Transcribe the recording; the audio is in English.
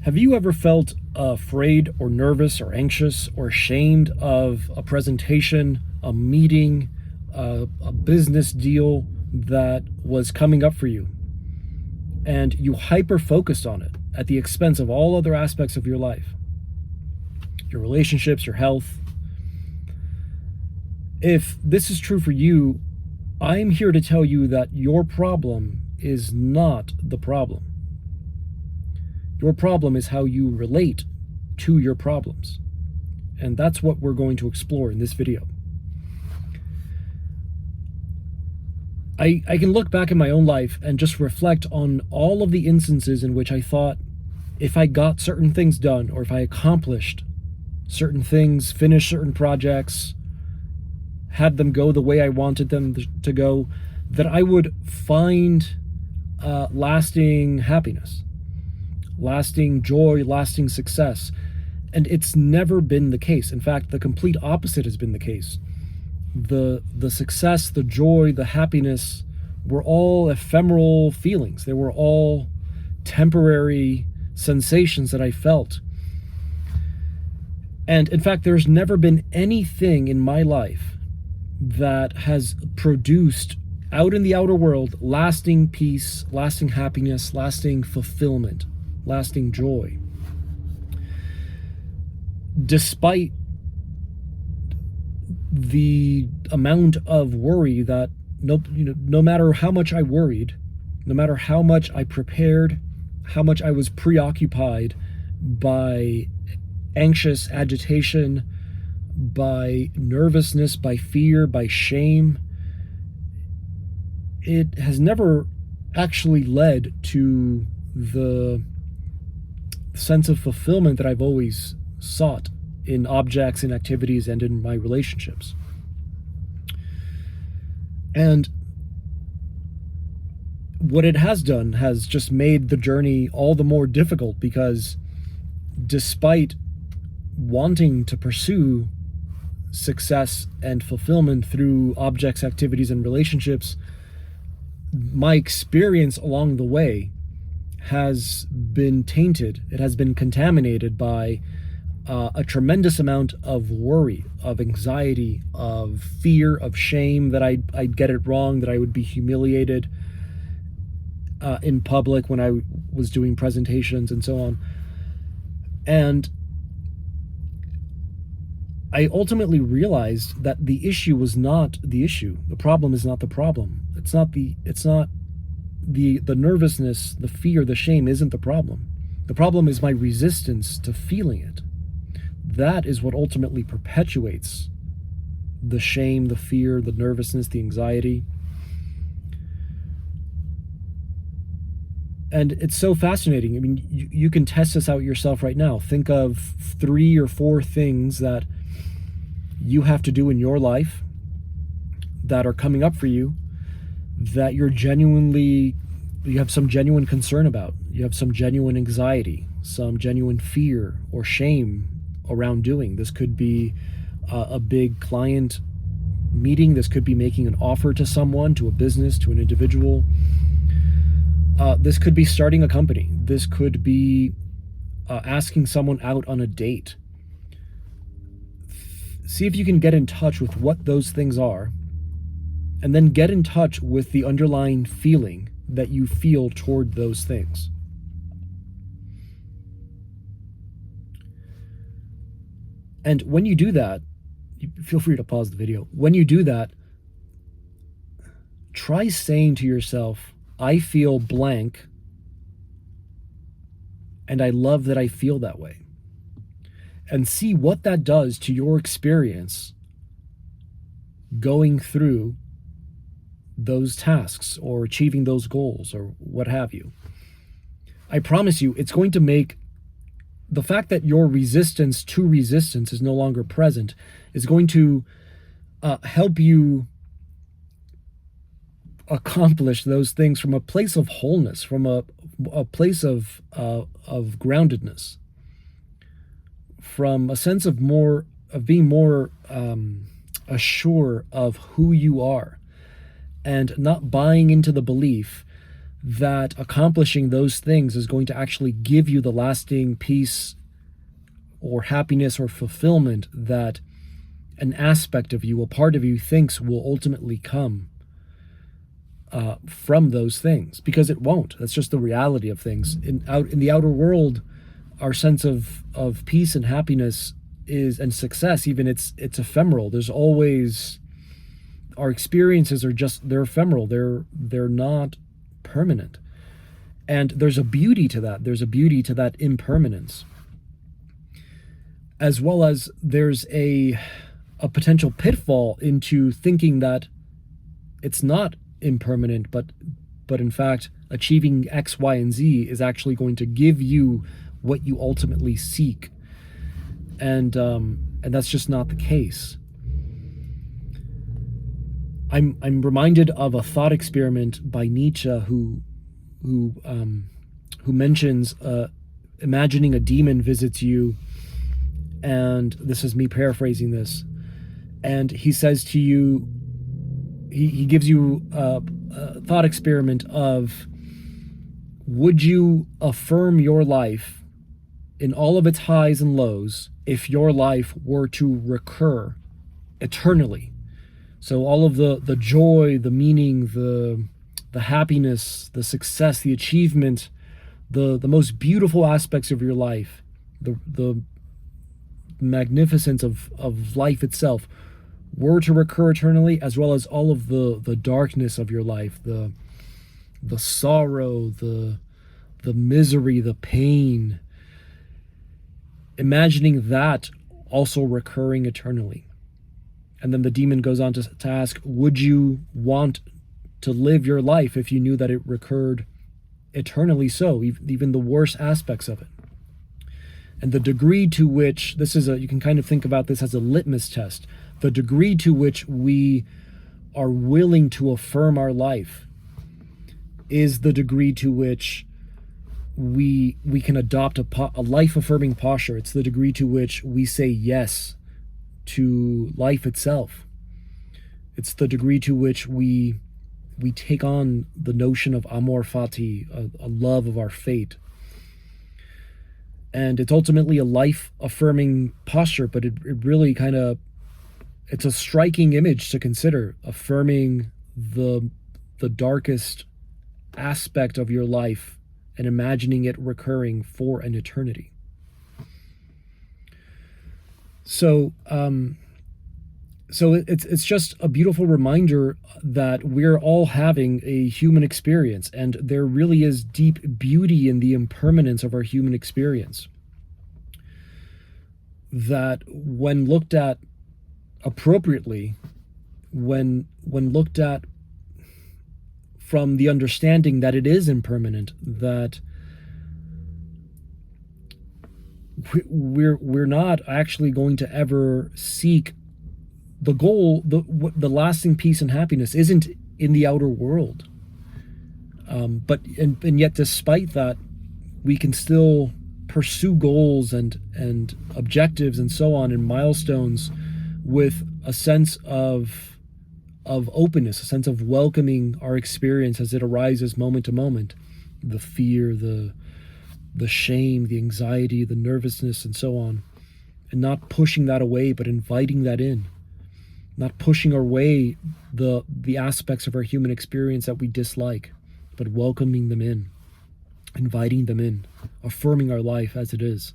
Have you ever felt afraid or nervous or anxious or ashamed of a presentation, a meeting, a business deal that was coming up for you, and you hyper-focused on it at the expense of all other aspects of your life? Your relationships, your health. If this is true for you, I'm here to tell you that your problem is not the problem. Your problem is how you relate to your problems. And that's what we're going to explore in this video. I can look back in my own life and just reflect on all of the instances in which I thought if I got certain things done, or if I accomplished certain things, finished certain projects, had them go the way I wanted them to go, that I would find lasting happiness, lasting joy, lasting success. And it's never been the case. In fact, the complete opposite has been the case. The success, the joy, the happiness were all ephemeral feelings. They were all temporary sensations that I felt. And in fact, there's never been anything in my life that has produced out in the outer world lasting peace, lasting happiness, lasting fulfillment, lasting joy. Despite the amount of worry that no matter how much I worried, no matter how much I prepared, how much I was preoccupied by anxious agitation, by nervousness, by fear, by shame, it has never actually led to the sense of fulfillment that I've always sought in objects, in activities, and in my relationships. And what it has done has just made the journey all the more difficult, because despite wanting to pursue success and fulfillment through objects, activities, and relationships, my experience along the way has been tainted. It has been contaminated by a tremendous amount of worry, of anxiety, of fear, of shame that I'd get it wrong, that I would be humiliated in public when I was doing presentations and so on. And I ultimately realized that the issue was not the issue. The problem is not the problem. It's not the nervousness, the fear, the shame isn't the problem. The problem is my resistance to feeling it. That is what ultimately perpetuates the shame, the fear, the nervousness, the anxiety. And it's so fascinating. I mean, you can test this out yourself right now. Think of 3 or 4 things that you have to do in your life that are coming up for you, that you have some genuine concern about. You have some genuine anxiety, some genuine fear or shame around doing. This could be a big client meeting. This could be making an offer to someone, to a business, to an individual. This could be starting a company. This could be asking someone out on a date. See if you can get in touch with what those things are, and then get in touch with the underlying feeling that you feel toward those things. And when you do that, feel free to pause the video. When you do that, try saying to yourself, I feel blank, and I love that I feel that way. And see what that does to your experience going through those tasks or achieving those goals or what have you. I promise you, it's going to make the fact that your resistance to resistance is no longer present is going to help you accomplish those things from a place of wholeness, from a place of groundedness, from a sense of being more assured of who you are, and not buying into the belief that accomplishing those things is going to actually give you the lasting peace or happiness or fulfillment that an aspect of you, a part of you, thinks will ultimately come from those things, because it won't. That's just the reality of things. In the outer world, our sense of peace and happiness is, and success even, it's ephemeral. There's always, our experiences are just, they're ephemeral. They're not permanent. And there's a beauty to that. There's a beauty to that impermanence. As well as there's a potential pitfall into thinking that it's not impermanent, but in fact achieving X, Y, and Z is actually going to give you what you ultimately seek, and that's just not the case. I'm reminded of a thought experiment by Nietzsche, who mentions imagining a demon visits you, and this is me paraphrasing this, and he says to you, he gives you a thought experiment of, would you affirm your life in all of its highs and lows if your life were to recur eternally? So all of the joy, the meaning, the happiness, the success, the achievement, the most beautiful aspects of your life, the magnificence of life itself were to recur eternally, as well as all of the darkness of your life, the sorrow, the misery, the pain, imagining that also recurring eternally. And then the demon goes on to ask, would you want to live your life if you knew that it recurred eternally, so even the worst aspects of it? And the degree to which, you can kind of think about this as a litmus test, the degree to which we are willing to affirm our life is the degree to which we can adopt a life-affirming posture. It's the degree to which we say yes to life itself. It's the degree to which we take on the notion of amor fati, a love of our fate. And it's ultimately a life-affirming posture, but it really kind of, it's a striking image to consider, affirming the darkest aspect of your life and imagining it recurring for an eternity. So it's just a beautiful reminder that we're all having a human experience, and there really is deep beauty in the impermanence of our human experience. That when looked at appropriately, when looked at from the understanding that it is impermanent, that we're not actually going to ever seek the goal, the lasting peace and happiness isn't in the outer world. But yet, despite that, we can still pursue goals and objectives and so on, and milestones, with a sense of openness, a sense of welcoming our experience as it arises moment to moment. The fear, the shame, the anxiety, the nervousness, and so on. And not pushing that away, but inviting that in. Not pushing away the aspects of our human experience that we dislike, but welcoming them in, inviting them in, affirming our life as it is.